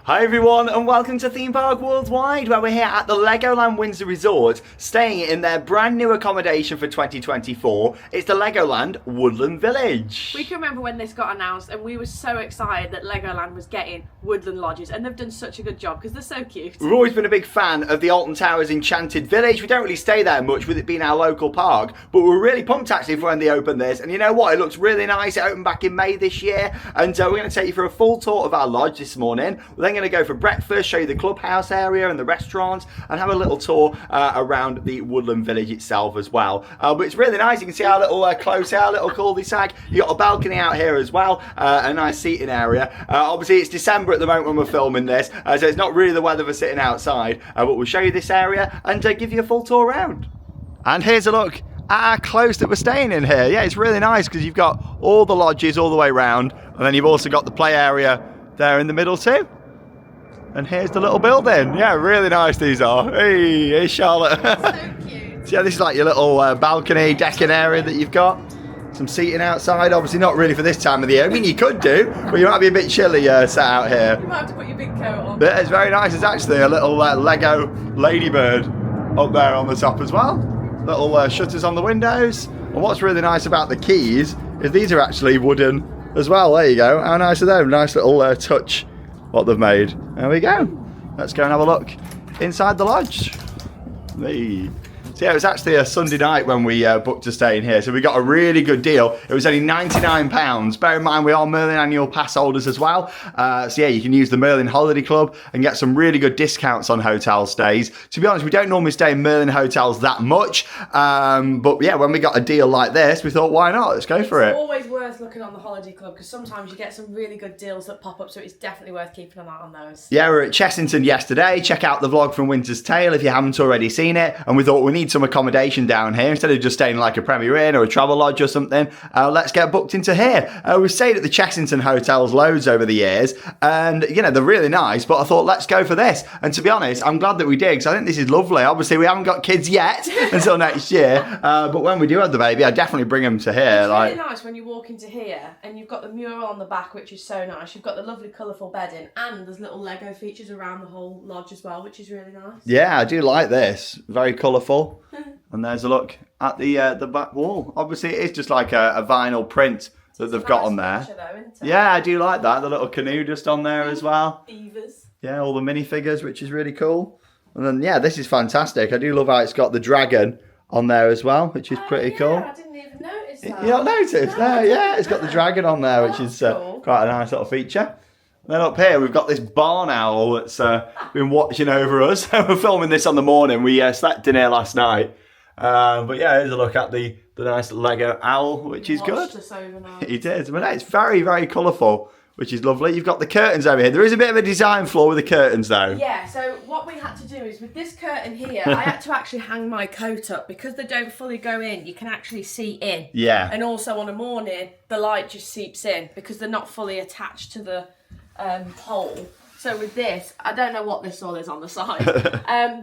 Hi everyone and welcome to Theme Park Worldwide, where we're here at the LEGOLAND Windsor Resort, staying in their brand new accommodation for 2024. It's the LEGOLAND Woodland Village. We can remember when this got announced and we were so excited that LEGOLAND was getting woodland lodges, and they've done such a good job because they're so cute. We've always been a big fan of the Alton Towers Enchanted Village. We don't really stay there much with it being our local park, but we're really pumped actually for when they open this. And you know what? It looks really nice. It opened back in May this year, and we're going to take you for a full tour of our lodge this morning. We're then going to go for breakfast, show you the clubhouse area and the restaurants, and have a little tour around the Woodland Village itself as well. But it's really nice. You can see our little close here, little cul-de-sac. You got a balcony out here as well, a nice seating area. Obviously it's December at the moment when we're filming this, so it's not really the weather for sitting outside, but we'll show you this area and give you a full tour around. And here's a look at our close that we're staying in here. Yeah, it's really nice because you've got all the lodges all the way around, and then you've also got the play area there in the middle too. And here's the little building. Yeah, really nice these are. Hey, here's Charlotte. So cute. So yeah, this is like your little balcony decking area that you've got. Some seating outside, obviously not really for this time of the year. I mean, you could do, but you might be a bit chilly sat out here. You might have to put your big coat on. But it's very nice. It's actually a little Lego ladybird up there on the top as well. Little shutters on the windows. And what's really nice about the keys is these are actually wooden as well. There you go. How nice are them? Nice little touch what they've made. There we go. Let's go and have a look inside the lodge. Hey. So yeah, it was actually a Sunday night when we booked to stay in here, so we got a really good deal. It was only £99. Bear in mind we are Merlin annual pass holders as well, so yeah, you can use the Merlin Holiday Club and get some really good discounts on hotel stays. To be honest, we don't normally stay in Merlin hotels that much, but yeah, when we got a deal like this, we thought, why not? Let's go for it. It's always worth looking on the Holiday Club because sometimes you get some really good deals that pop up, so it's definitely worth keeping an eye on those. Yeah, we were at Chessington yesterday. Check out the vlog from Winter's Tale if you haven't already seen it, and we thought we need some accommodation down here instead of just staying like a Premier Inn or a travel lodge or something. Let's get booked into here. We've stayed at the Chessington hotels loads over the years, and you know they're really nice, but I thought let's go for this. And to be honest, I'm glad that we did because I think this is lovely. Obviously we haven't got kids yet until next year, but when we do have the baby, I definitely bring them to here. It's really nice when you walk into here and you've got the mural on the back, which is so nice. You've got the lovely colourful bedding, and there's little Lego features around the whole lodge as well, which is really nice. Yeah, I do like this. Very colourful. And there's a look at the back wall. Obviously, it is just like a vinyl print that they've got on there. Though, isn't it? Yeah, I do like that. The little canoe just on there as well. Beavers. Yeah, all the minifigures, which is really cool. And then, yeah, this is fantastic. I do love how it's got the dragon on there as well, which is pretty cool. I didn't even notice that. You not noticed? No, yeah, it's got the dragon on there, which is cool. quite a nice little feature. Then up here, we've got this barn owl that's been watching over us. We're filming this on the morning. We slept in here last night. But yeah, here's a look at the nice Lego owl, which is good. He did. But it's very, very colourful, which is lovely. You've got the curtains over here. There is a bit of a design flaw with the curtains though. Yeah, so what we had to do is with this curtain here, I had to actually hang my coat up because they don't fully go in. You can actually see in. Yeah. And also on a morning, the light just seeps in because they're not fully attached to the pole. So with this, I don't know what this all is on the side.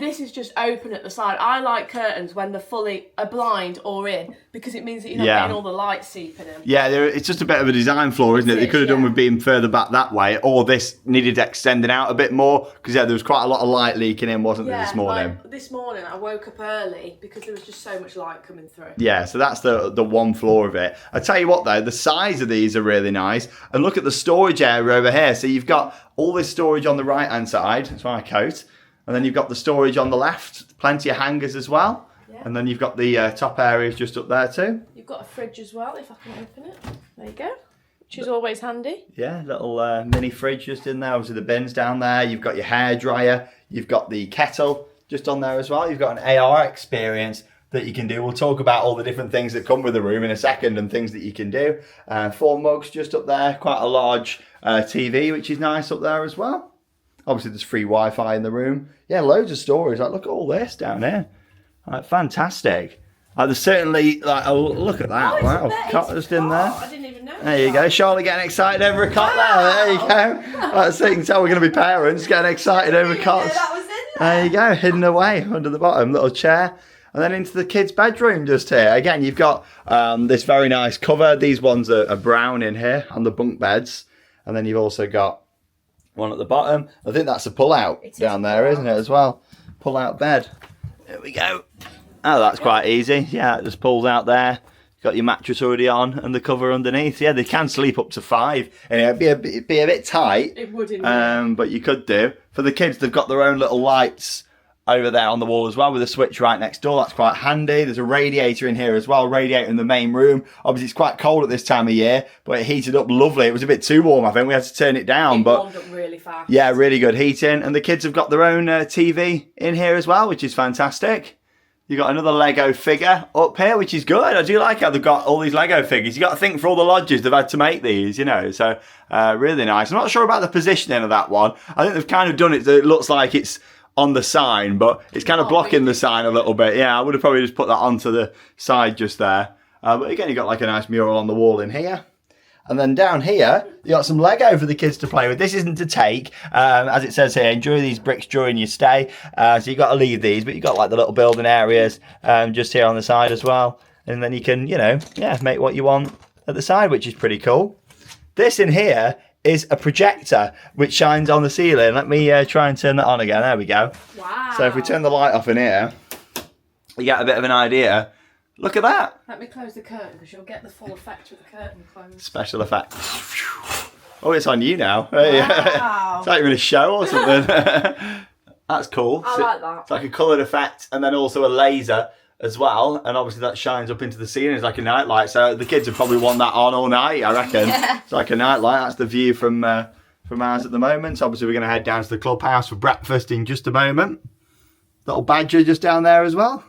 This is just open at the side. I like curtains when they're fully blind or in because it means that you're not getting all the light seeping in. Yeah, it's just a bit of a design flaw, isn't it? They could have done with being further back that way, or this needed extending out a bit more because yeah, there was quite a lot of light leaking in, wasn't there, this morning? Like this morning I woke up early because there was just so much light coming through. Yeah, so that's the one flaw of it. I tell you what though, the size of these are really nice, and look at the storage area over here. So you've got all this storage on the right hand side, that's my coat, and then you've got the storage on the left, plenty of hangers as well, and then you've got the top areas just up there too. You've got a fridge as well, if I can open it. There you go, which is always handy. Yeah, little mini fridge just in there, obviously the bins down there, you've got your hairdryer, you've got the kettle just on there as well, you've got an AR experience that you can do. We'll talk about all the different things that come with the room in a second and things that you can do. 4 mugs just up there, quite a large TV, which is nice up there as well. Obviously there's free Wi-Fi in the room. Yeah, loads of storage. Like, look at all this down here. Like, fantastic. There's certainly, like, oh, look at that. Wow, cot just in there. I didn't even know. There you go. Charlotte getting excited over a cot there. There you go. So you can tell we're going to be parents getting excited over cots. That was in there. There you go, hidden away under the bottom, little chair. And then into the kids' bedroom just here. Again, you've got this very nice cover. These ones are brown in here on the bunk beds. And then you've also got One at the bottom. I think that's a pull-out down there, isn't it, as well? Pull-out bed. There we go. Oh, that's quite easy. Yeah, it just pulls out there. You've got your mattress already on and the cover underneath. Yeah, they can sleep up to 5. And it'd be a bit tight. It would, indeed. But you could do. For the kids, they've got their own little lights over there on the wall as well with a switch right next door. That's quite handy. There's a radiator in here as well, radiator in the main room. Obviously it's quite cold at this time of year, but it heated up lovely. It was a bit too warm, I think. We had to turn it down. But warmed up really fast. Yeah, really good heating. And the kids have got their own TV in here as well, which is fantastic. You've got another Lego figure up here, which is good. I do like how they've got all these Lego figures. You've got to think for all the lodges they've had to make these, you know. So really nice. I'm not sure about the positioning of that one. I think they've kind of done it so it looks like it's on the sign, but it's kind of blocking the sign a little bit. Yeah, I would have probably just put that onto the side just there. But again, you've got like a nice mural on the wall in here. And then down here, you got some Lego for the kids to play with. This isn't to take, as it says here, enjoy these bricks during your stay. So you've got to leave these, but you've got like the little building areas just here on the side as well. And then you can, you know, yeah, make what you want at the side, which is pretty cool. This in here is a projector which shines on the ceiling. Let me try and turn that on again. There we go. Wow. So if we turn the light off in here, you get a bit of an idea. Look at that. Let me close the curtain because you'll get the full effect with the curtain closed. Special effects. Oh, it's on you now. Wow. It's like you're in a show or something. That's cool. I like that. It's like a coloured effect and then also a laser as well. And obviously that shines up into the ceiling. It's like a night light. So the kids would probably want that on all night, I reckon. Yeah. It's like a night light. That's the view from ours at the moment. So obviously we're going to head down to the clubhouse for breakfast in just a moment. Little badger just down there as well.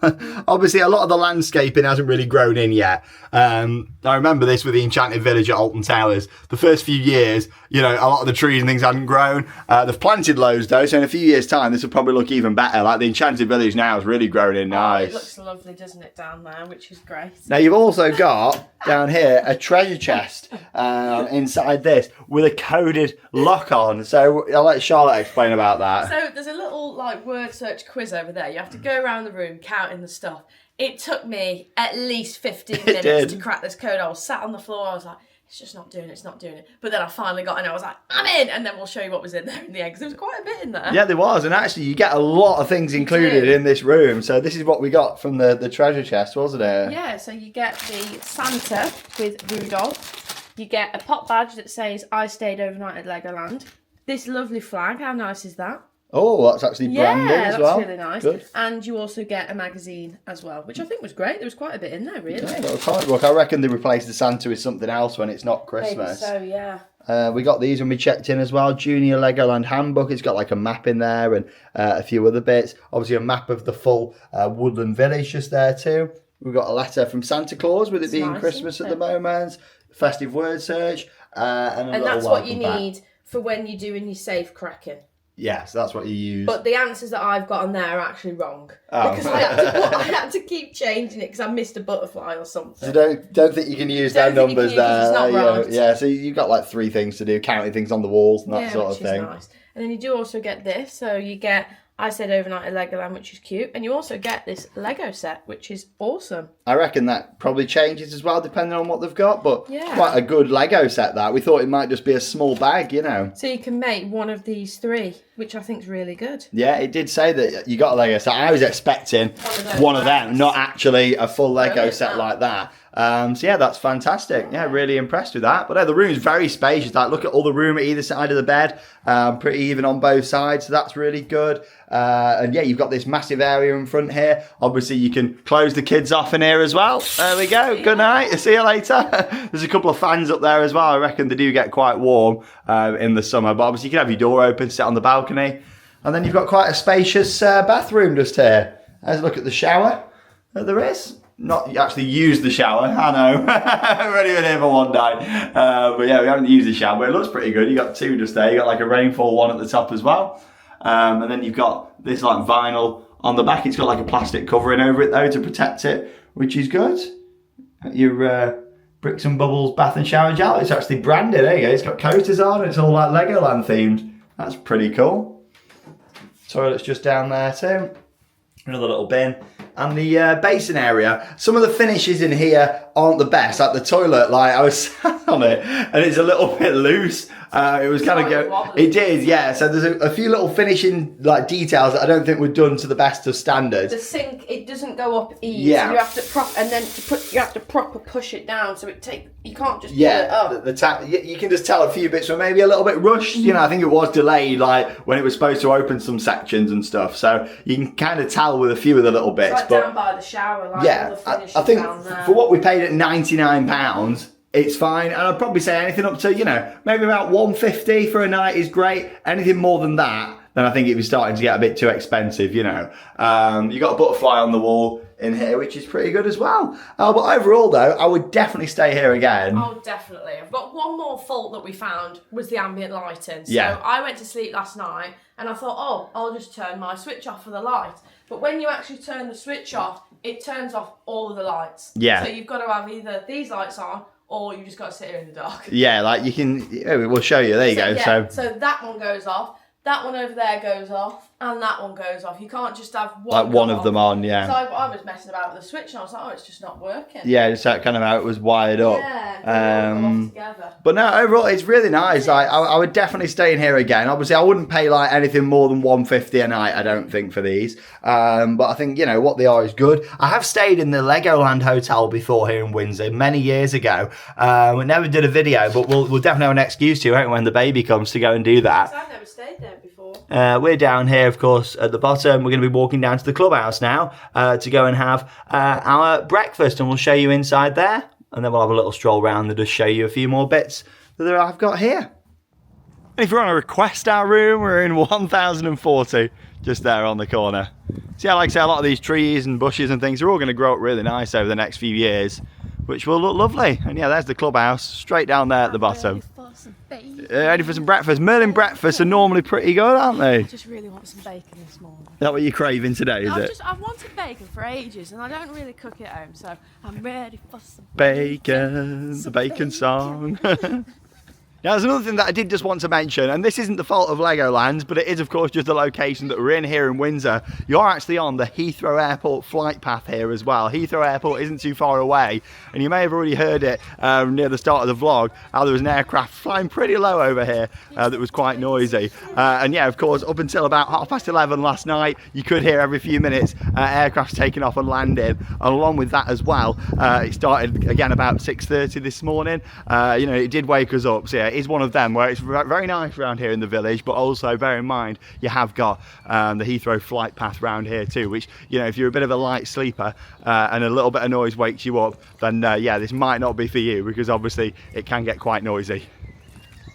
Obviously a lot of the landscaping hasn't really grown in yet. I remember this with the Enchanted Village at Alton Towers. The first few years, you know, a lot of the trees and things hadn't grown. They've planted loads though, so in a few years time this will probably look even better. Like the Enchanted Village now has really grown in nice. It looks lovely, doesn't it, down there, which is great. Now you've also got down here a treasure chest inside this with a coded lock on. So I'll let Charlotte explain about that. So there's a little like word search quiz over there. You have to go around the room counting the stuff. It took me at least 15 minutes to crack this code. I was sat on the floor. I was like, it's just not doing it. It's not doing it. But then I finally got in. I was like, I'm in. And then we'll show you what was in there in the eggs. There was quite a bit in there. Yeah, there was. And actually, you get a lot of things included in this room. So this is what we got from the treasure chest, wasn't it? Yeah, so you get the Santa with Rudolph. You get a pop badge that says, I stayed overnight at Legoland. This lovely flag. How nice is that? Oh, that's actually branded as well. Yeah, that's really nice. Good. And you also get a magazine as well, which I think was great. There was quite a bit in there, really. Yeah, got a comic book. I reckon they replaced the Santa with something else when it's not Christmas. Maybe so, yeah. We got these when we checked in as well. Junior Legoland Handbook. It's got like a map in there and a few other bits. Obviously a map of the full Woodland Village just there too. We've got a letter from Santa Claus with it being nice, Christmas at the moment. Festive word search. And that's what you need for when you're doing your safe cracking. Yes, that's what you use. But the answers that I've got on there are actually wrong. Oh. Because I had to keep changing it because I missed a butterfly or something. So don't think you can use their numbers there. It's not right. Yeah, so you've got like 3 things to do, counting things on the walls and that sort of thing. Nice. And then you do also get this. So you get I stayed overnight at Legoland, which is cute. And you also get this Lego set, which is awesome. I reckon that probably changes as well, depending on what they've got. But quite a good Lego set, that. We thought it might just be a small bag, you know. So you can make one of these 3, which I think is really good. Yeah, it did say that you got a Lego set. I was expecting one of them, not actually a full Lego set like that. So yeah, that's fantastic. Yeah, really impressed with that. But the room's very spacious. Like, look at all the room at either side of the bed. Pretty even on both sides, so that's really good. And yeah, you've got this massive area in front here. Obviously, you can close the kids off in here as well. There we go. Good night. See you later. There's a couple of fans up there as well. I reckon they do get quite warm in the summer. But obviously, you can have your door open, sit on the balcony. And then you've got quite a spacious bathroom just here. Let's look at the shower that there is. Not actually used the shower, I know. I've already been here for one day. But yeah, we haven't used the shower, but it looks pretty good. You got 2 just there. You got like a rainfall one at the top as well. And then you've got this like vinyl on the back. It's got like a plastic covering over it though to protect it, which is good. Your Bricks and Bubbles bath and shower gel. It's actually branded, there you go. It's got coasters on. It's all like Legoland themed. That's pretty cool. Toilet's just down there too. Another little bin. And the basin area. Some of the finishes in here aren't the best. Like the toilet, like I was sat on it and it's a little bit loose. It was kind of it did, yeah. So there's a few little finishing like details that I don't think were done to the best of standards. The sink, it doesn't go up easy. Yeah. So you have to you have to proper push it down. So you can't just pull Yeah, it up. you can just tell a few bits were maybe a little bit rushed. You know, I think it was delayed, like when it was supposed to open some sections and stuff. So you can kind of tell with a few of the little bits. It's like but down by the shower, like yeah, all the finishes I think down there. for what we paid at £99, it's fine. And I'd probably say anything up to, you know, maybe about £150 for a night is great. Anything more than that, then I think it was starting to get a bit too expensive, you know. You got a butterfly on the wall in here, which is pretty good as well. But overall, though, I would definitely stay here again. Oh, definitely. I've got one more fault that we found was the ambient lighting. So Yeah. I went to sleep last night and I thought, oh, I'll just turn my switch off for the light. But when you actually turn the switch off, it turns off all of the lights. Yeah. So you've got to have either these lights on or you just got to sit here in the dark. Yeah, like you can, we'll show you. There you go. Yeah, so that one goes off. That one over there goes off, and that one goes off. You can't just have one. Like one of them on, yeah. So I was messing about with the switch, and I was like, oh, it's just not working. Yeah, it's that kind of how it was wired up. Yeah, together. But no, overall, it's really nice. Like, I would definitely stay in here again. Obviously, I wouldn't pay like anything more than $150 a night, I don't think, for these. But I think, you know, what they are is good. I have stayed in the Legoland Hotel before here in Windsor many years ago. We never did a video, but we'll definitely have an excuse to, won't we, when the baby comes to go and do that. I've never stayed there before. We're down here, of course, at the bottom. We're going to be walking down to the clubhouse now to go and have our breakfast, and we'll show you inside there. And then we'll have a little stroll around and just show you a few more bits that I've got here. And if you want to request our room, we're in 1040, just there on the corner. So yeah, like I say, a lot of these trees and bushes and things are all going to grow up really nice over the next few years, which will look lovely. And yeah, there's the clubhouse, straight down there at the bottom. Ready for some breakfast. Merlin breakfasts are normally pretty good, aren't they? I just really want some bacon this morning. Is that what you're craving today, is it? I've wanted bacon for ages and I don't really cook it at home, so I'm ready for some Bacon, the bacon song. Now, there's another thing that I did just want to mention, and this isn't the fault of Legoland, but it is, of course, just the location that we're in here in Windsor. You're actually on the Heathrow Airport flight path here as well. Heathrow Airport isn't too far away, and you may have already heard it near the start of the vlog, how there was an aircraft flying pretty low over here that was quite noisy. And yeah, of course, up until about 11:30 last night, you could hear every few minutes aircraft taking off and landing. And along with that as well, it started again about 6:30 this morning. You know, it did wake us up, so yeah, is one of them where it's very nice around here in the village, but also bear in mind you have got the Heathrow flight path round here too, which, you know, if you're a bit of a light sleeper and a little bit of noise wakes you up, then yeah, this might not be for you, because obviously it can get quite noisy.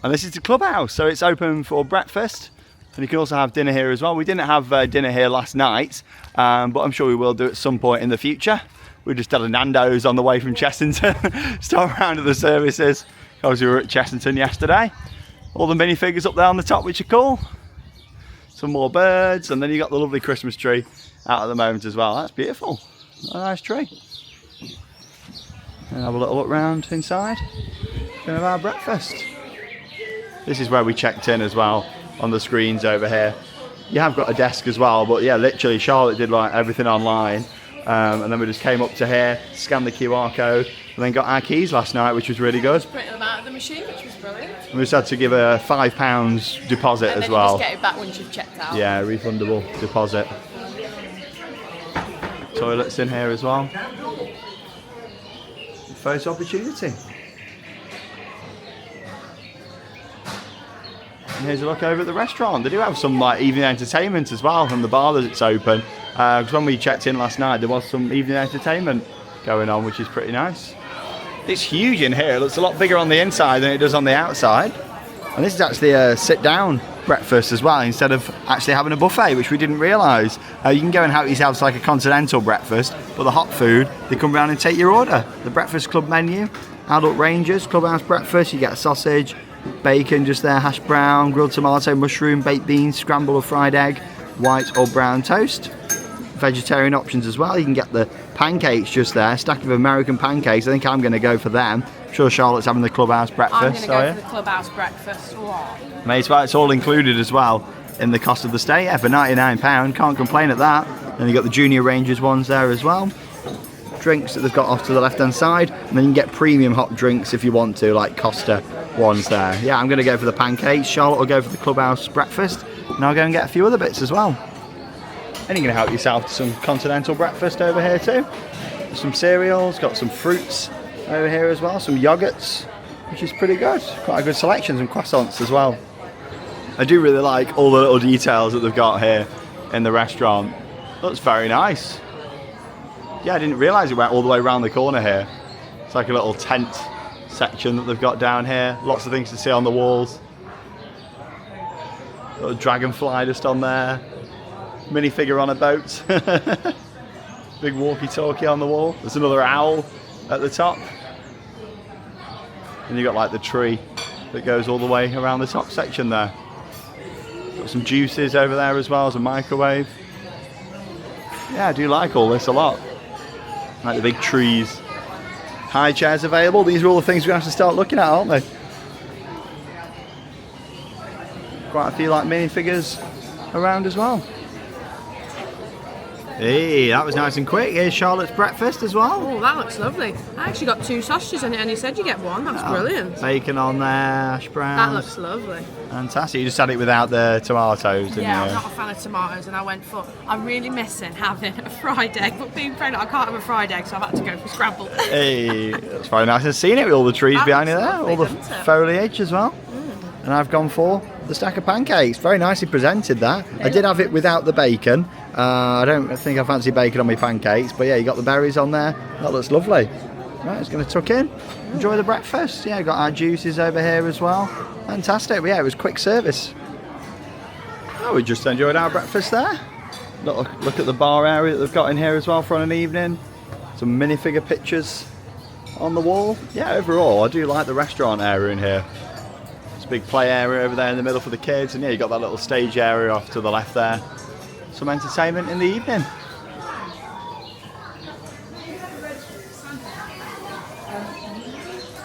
And this is the clubhouse, so it's open for breakfast, and you can also have dinner here as well. We didn't have dinner here last night, but I'm sure we will do at some point in the future. We just had a Nando's on the way from Chessington, stop around at the services. Because we were at Chessington yesterday. All the minifigures up there on the top, which are cool. Some more birds, and then you got the lovely Christmas tree out at the moment as well. That's beautiful. A nice tree. And have a little look round inside. Gonna have our breakfast. This is where we checked in as well, on the screens over here. You have got a desk as well, but yeah, literally Charlotte did like everything online. And then we just came up to here, scanned the QR code, and then got our keys last night, which was really good. Put them out of the machine, which was brilliant. And we just had to give a £5 deposit as well. And then you just get it back once you've checked out. Yeah, refundable deposit. Toilets in here as well. Photo opportunity. And here's a look over at the restaurant. They do have some like evening entertainment as well from the bar that it's open. Because when we checked in last night, there was some evening entertainment going on, which is pretty nice. It's huge in here. It looks a lot bigger on the inside than it does on the outside. And this is actually a sit-down breakfast as well, instead of actually having a buffet, which we didn't realise. You can go and have yourself like a continental breakfast, but the hot food, they come round and take your order. The Breakfast Club menu, adult ranges, clubhouse breakfast, you get a sausage, bacon just there, hash brown, grilled tomato, mushroom, baked beans, scramble or fried egg, white or brown toast. Vegetarian options as well. You can get the pancakes just there, stack of American pancakes. I think I'm going to go for them. I'm sure Charlotte's having the clubhouse breakfast. I'm going to go for the clubhouse breakfast. Wow. Mate, it's all included as well in the cost of the stay. Yeah, for £99, can't complain at that. And you got the junior rangers ones there as well. drinks that they've got off to the left hand side, and then you can get premium hot drinks if you want to, like Costa ones there. Yeah, I'm going to go for the pancakes. Charlotte will go for the Clubhouse breakfast, and I'll go and get a few other bits as well. And you're going to help yourself to some continental breakfast over here too. Some cereals, got some fruits over here as well, some yogurts, which is pretty good. Quite a good selection, some croissants as well. I do really like all the little details that they've got here in the restaurant. Looks very nice. Yeah, I didn't realise it went all the way around the corner here. It's like a little tent section that they've got down here. Lots of things to see on the walls. Little dragonfly just on there. Minifigure on a boat. Big walkie-talkie on the wall. There's another owl at the top. And you've got like the tree that goes all the way around the top section there. Got some juices over there as well as a microwave. Yeah, I do like all this a lot. Like the big trees. High chairs available. These are all the things we have to start looking at, aren't they? Quite a few like minifigures around as well. Hey, that was nice and quick. Here's Charlotte's breakfast as well. Oh, that looks lovely. I actually got 2 sausages in it and you said you get 1. That's brilliant. Bacon on there, hash browns. That looks lovely. Fantastic. You just had it without the tomatoes, didn't Yeah, you? I'm not a fan of tomatoes and I went for, I'm really missing having a fried egg, but being pregnant I can't have a fried egg, so I've had to go for scrambled. Hey, that's very nice. I've seen it with all the trees behind you there, lovely, all the doesn't it? foliage as well. And I've gone for the stack of pancakes. Very nicely presented that. I did have it without the bacon. I don't think I fancy bacon on my pancakes, but yeah, you got the berries on there. That looks lovely. Right, it's going to tuck in. Enjoy the breakfast. Yeah, got our juices over here as well. Fantastic. But yeah, it was quick service. Oh, we just enjoyed our breakfast there. Look at the bar area that they've got in here as well for an evening. Some minifigure pictures on the wall. Yeah, overall, I do like the restaurant area in here. Big play area over there in the middle for the kids, and yeah, you got that little stage area off to the left there. Some entertainment in the evening.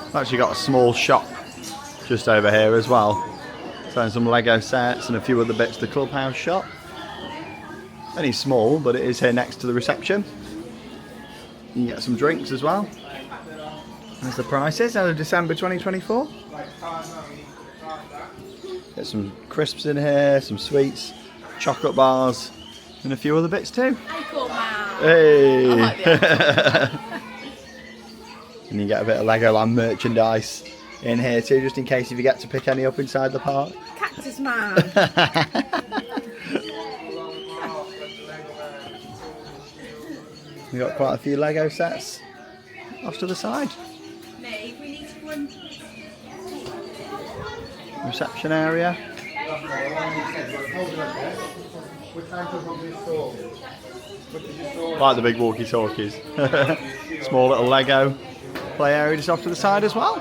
I've actually got a small shop just over here as well. Selling some Lego sets and a few other bits. The Clubhouse shop. Only small, but it is here next to the reception. You can get some drinks as well. There's the prices out of December 2024. Get some crisps in here, some sweets, chocolate bars, and a few other bits too. Hey! I like the And you get a bit of Legoland merchandise in here too, just in case if you get to pick any up inside the park. Cactus man. We've got quite a few Lego sets off to the side. Reception area. Like the big walkie-talkies. Small little Lego play area just off to the side as well.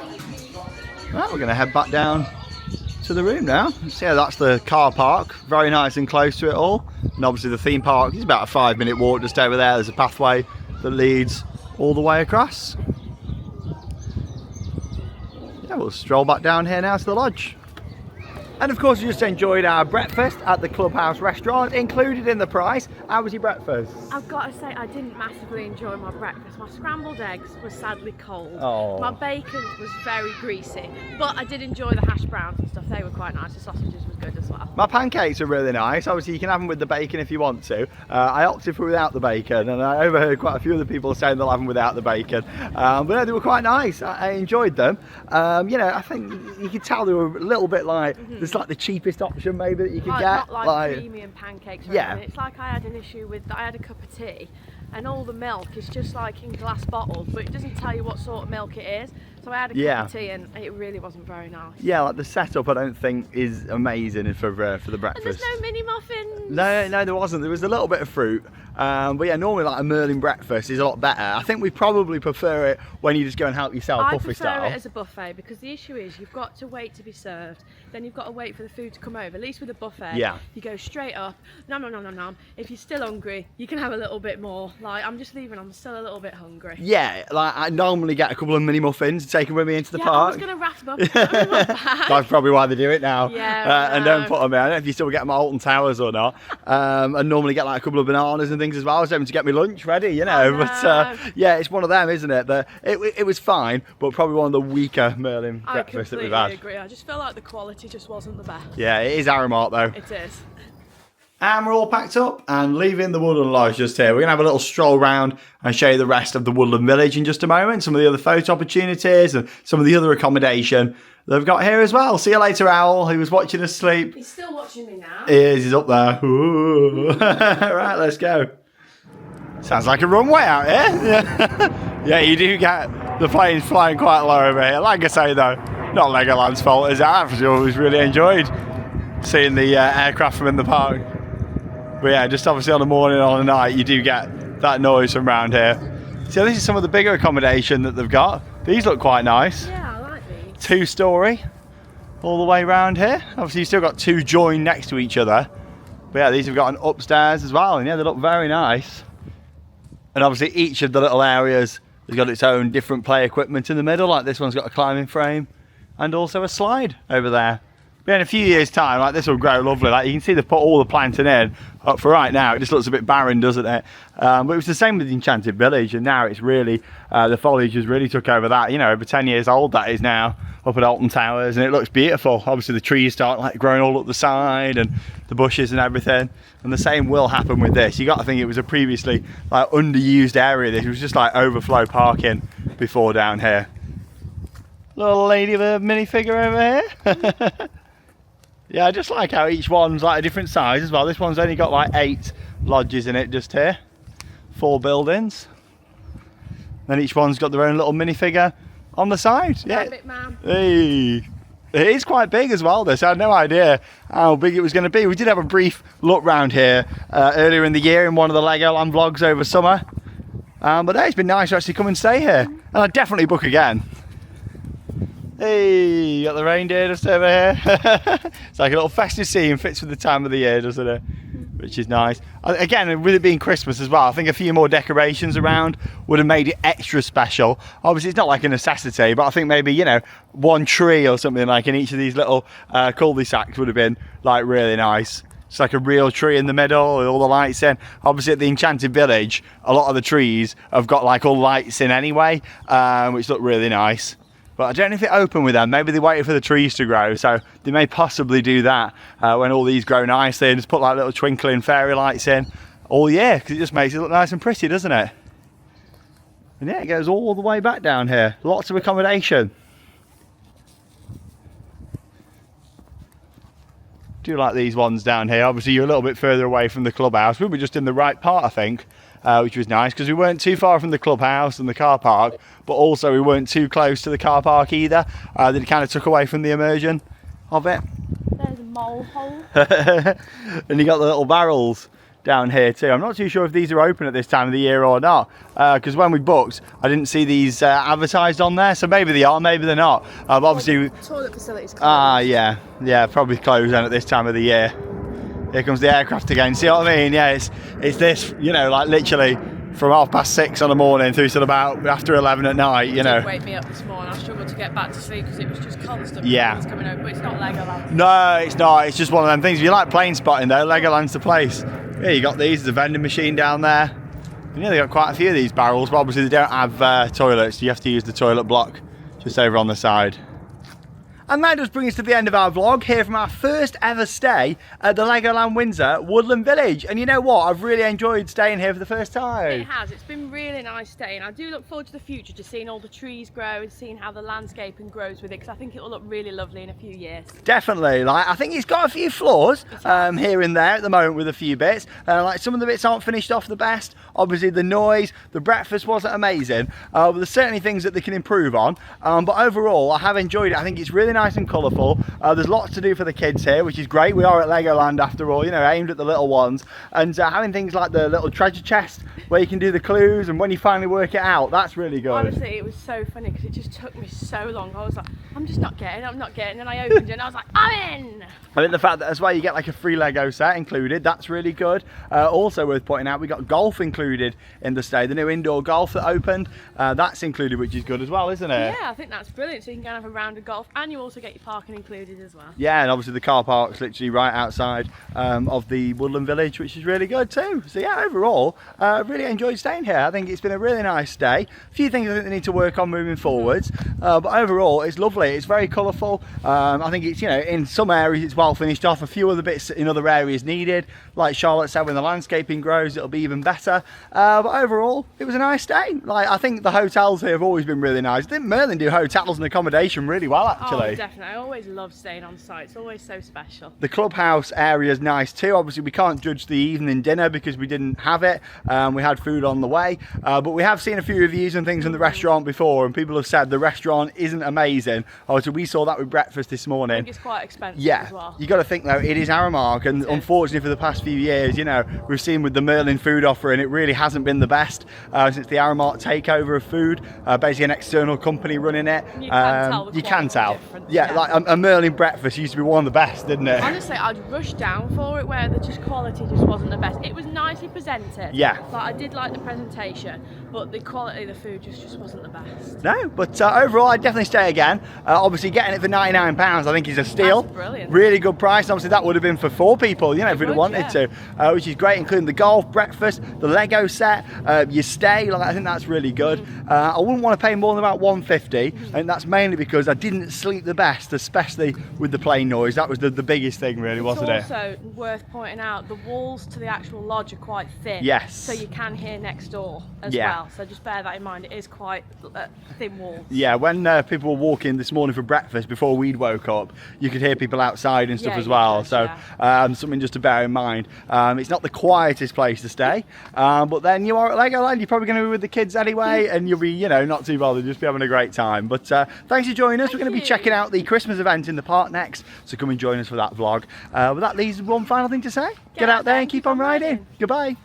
Right, we're going to head back down to the room now. So yeah, that's the car park. Very nice and close to it all. And obviously the theme park is about a 5-minute walk just over there. There's a pathway that leads all the way across. Yeah, we'll stroll back down here now to the lodge. And of course we just enjoyed our breakfast at the Clubhouse restaurant, included in the price. How was your breakfast? I've got to say I didn't massively enjoy my breakfast. My scrambled eggs were sadly cold. Oh. My bacon was very greasy, but I did enjoy the hash browns and stuff. They were quite nice. The sausages was good as well. My pancakes are really nice. Obviously you can have them with the bacon if you want to. I opted for without the bacon, and I overheard quite a few other people saying they'll have them without the bacon. But no, they were quite nice. I enjoyed them. You know, I think you could tell they were a little bit like, it's like the cheapest option maybe that you could get. Not like premium pancakes or yeah. anything. It's like I had an issue with, I had a cup of tea and all the milk is just like in glass bottles, but it doesn't tell you what sort of milk it is. So I had a cup of tea and it really wasn't very nice. Yeah, like the setup I don't think is amazing for the breakfast. And there's no mini muffins. No, there wasn't. There was a little bit of fruit. But yeah, normally like a Merlin breakfast is a lot better. I think we probably prefer it when you just go and help yourself buffet style. I prefer it as a buffet because the issue is you've got to wait to be served. Then you've got to wait for the food to come over. At least with a buffet, you go straight up. Nom nom nom nom nom. If you're still hungry, you can have a little bit more. Like I'm just leaving, I'm still a little bit hungry. Yeah, like I normally get a couple of mini muffins take them with me into the I park. was going to wrap them up. In my bag. That's probably why they do it now. Yeah, and don't put them in. I don't know if you still get them at Alton Towers or not. And normally get like a couple of bananas and things as well. I was hoping to get my lunch ready, you know. But yeah, it's one of them, isn't it? It was fine, but probably one of the weaker Merlin breakfasts that we've had. I completely agree. I just feel like the quality just wasn't the best. Yeah, it is Aramark though. It is. And we're all packed up and leaving the Woodland Lodge just here. We're going to have a little stroll round and show you the rest of the Woodland Village in just a moment. Some of the other photo opportunities and some of the other accommodation they've got here as well. See you later, Owl, who was watching us sleep. He's still watching me now. He is, he's up there. Ooh. Right, let's go. Sounds like a runway out here. Yeah, you do get the planes flying quite low over here. Like I say though, not Legoland's fault, is it? I've always really enjoyed seeing the aircraft from in the park. But yeah, just obviously on the morning or the night, you do get that noise from around here. So this is some of the bigger accommodation that they've got. These look quite nice. Yeah, I like these. 2-story, all the way around here. Obviously you've still got two joined next to each other. But yeah, these have got an upstairs as well. And yeah, they look very nice. And obviously each of the little areas has got its own different play equipment in the middle. Like this one's got a climbing frame and also a slide over there. But in a few years' time, like this will grow lovely. Like you can see they've put all the planting in. But for right now, it just looks a bit barren, doesn't it? But it was the same with the Enchanted Village, and now it's really the foliage has really took over that. You know, over 10 years old that is now up at Alton Towers, and it looks beautiful. Obviously, the trees start like growing all up the side, and the bushes and everything. And the same will happen with this. You got to think it was a previously like underused area. This was just like overflow parking before down here. Little lady with a minifigure over here. Yeah, I just like how each one's like a different size as well. This one's only got like 8 lodges in it just here. 4 buildings. Then each one's got their own little minifigure on the side. Yeah. Bit, man. Hey. It is quite big as well, this. I had no idea how big it was going to be. We did have a brief look round here earlier in the year in one of the Legoland vlogs over summer. But it's been nice to actually come and stay here. And I'd definitely book again. Hey, you got the reindeer just over here. It's like a little festive scene, fits with the time of the year, doesn't it? Which is nice. Again, with it being Christmas as well, I think a few more decorations around would have made it extra special. Obviously, it's not like a necessity, but I think maybe, you know, one tree or something like in each of these little cul-de-sacs would have been like really nice. It's like a real tree in the middle with all the lights in. Obviously at the Enchanted Village, a lot of the trees have got like all lights in anyway, which look really nice. But I don't know if it opened with them. Maybe they waited for the trees to grow, so they may possibly do that when all these grow nicely and just put like little twinkling fairy lights in all year, because it just makes it look nice and pretty, doesn't it? And yeah, it goes all the way back down here. Lots of accommodation. Do like these ones down here. Obviously you're a little bit further away from the clubhouse. We were just in the right part, I think. Which was nice because we weren't too far from the clubhouse and the car park, but also we weren't too close to the car park either. That it kind of took away from the immersion of it. There's a mole hole. And you got the little barrels down here too. I'm not too sure if these are open at this time of the year or not, because when we booked I didn't see these advertised on there, so maybe they are, maybe they're not. But obviously toilet facilities closed. yeah, probably closed then at this time of the year. Here comes the aircraft again, see what I mean? Yeah, it's this, you know, like literally from 6:30 on the morning through till about after 11 at night, you know. It did wake me up this morning. I struggled to get back to sleep because it was just constant. Yeah. Planes coming over, but it's not Legoland. No, it's not. It's just one of them things. If you like plane spotting though, Legoland's the place. Yeah, you got these. There's a vending machine down there. And yeah, they got quite a few of these barrels, but obviously they don't have toilets. You have to use the toilet block just over on the side. And that does bring us to the end of our vlog here from our first ever stay at the Legoland Windsor Woodland Village. And you know what? I've really enjoyed staying here for the first time. It has. It's been really nice staying. I do look forward to the future, to seeing all the trees grow and seeing how the landscaping grows with it, because I think it will look really lovely in a few years. Definitely. Like, I think it's got a few flaws here and there at the moment with a few bits. Like some of the bits aren't finished off the best. Obviously the noise, the breakfast wasn't amazing. But there's certainly things that they can improve on. But overall, I have enjoyed it. I think it's really nice and colourful. There's lots to do for the kids here, which is great. We are at Legoland after all, you know, aimed at the little ones. And having things like the little treasure chest where you can do the clues queues, and when you finally work it out, that's really good. Honestly, it was so funny because it just took me so long. I was like, I'm just not getting, I'm not getting, and I opened it and I was like, I'm in. I think the fact that as well you get like a free Lego set included, that's really good. Also worth pointing out, we got golf included in the stay. The new indoor golf that opened, that's included, which is good as well, isn't it? Yeah, I think that's brilliant. So you can go and have a round of golf, and you also get your parking included as well. Yeah, and obviously the car park's literally right outside of the Woodland Village, which is really good too. So yeah, overall, really enjoyed staying here. I think it's been a really nice stay. A few things I think they need to work on moving forwards, but overall it's lovely. It's very colourful. I think it's, you know, in some areas it's well finished off. A few other bits in other areas needed, like Charlotte said, when the landscaping grows it'll be even better. But overall it was a nice stay. Like, I think the hotels here have always been really nice. I think Merlin do hotels and accommodation really well, actually. Oh, definitely. I always love staying on site. It's always so special. The Clubhouse area is nice too. Obviously we can't judge the evening dinner because we didn't have it. We had food on the way, but we have seen a few reviews and things in the restaurant before, and people have said the restaurant isn't amazing. So we saw that with breakfast this morning. I think it's quite expensive as well. You got to think though, it is Aramark, and unfortunately for the past few years, you know, we've seen with the Merlin food offering, it really hasn't been the best since the Aramark takeover of food. Basically an external company running it. You can tell. You can tell. Yeah, like a Merlin breakfast used to be one of the best, didn't it? Honestly, I'd rush down for it where the quality just wasn't the best. It was nicely presented. Yeah. Like, I did like the presentation, but the quality of the food just wasn't the best. No, but overall I'd definitely stay again. Obviously getting it for £99 I think is a steal. That's brilliant. Really good price. Obviously that would have been for 4 people, you know, if we'd have wanted to, which is great, including the golf, breakfast, the Lego set, your stay. Like, I think that's really good. I wouldn't want to pay more than about £150, and that's mainly because I didn't sleep the best, especially with the plane noise. That was the biggest thing, really, wasn't it? It's also worth pointing out the walls to the actual lodge are quite thin. Yes. So you can hear next door as well. So just bear that in mind. It is quite thin walls. Yeah, when people were walking this morning for breakfast before we'd woke up, you could hear people outside and stuff as well. So something just to bear in mind. It's not the quietest place to stay, but then you are at Legoland, you're probably going to be with the kids anyway, and you'll be, you know, not too bothered, just be having a great time. But thanks for joining us. We're going to be checking out the Christmas event in the park next, so come and join us for that vlog. But that leaves one final thing to say. Get out there and keep on riding. Goodbye.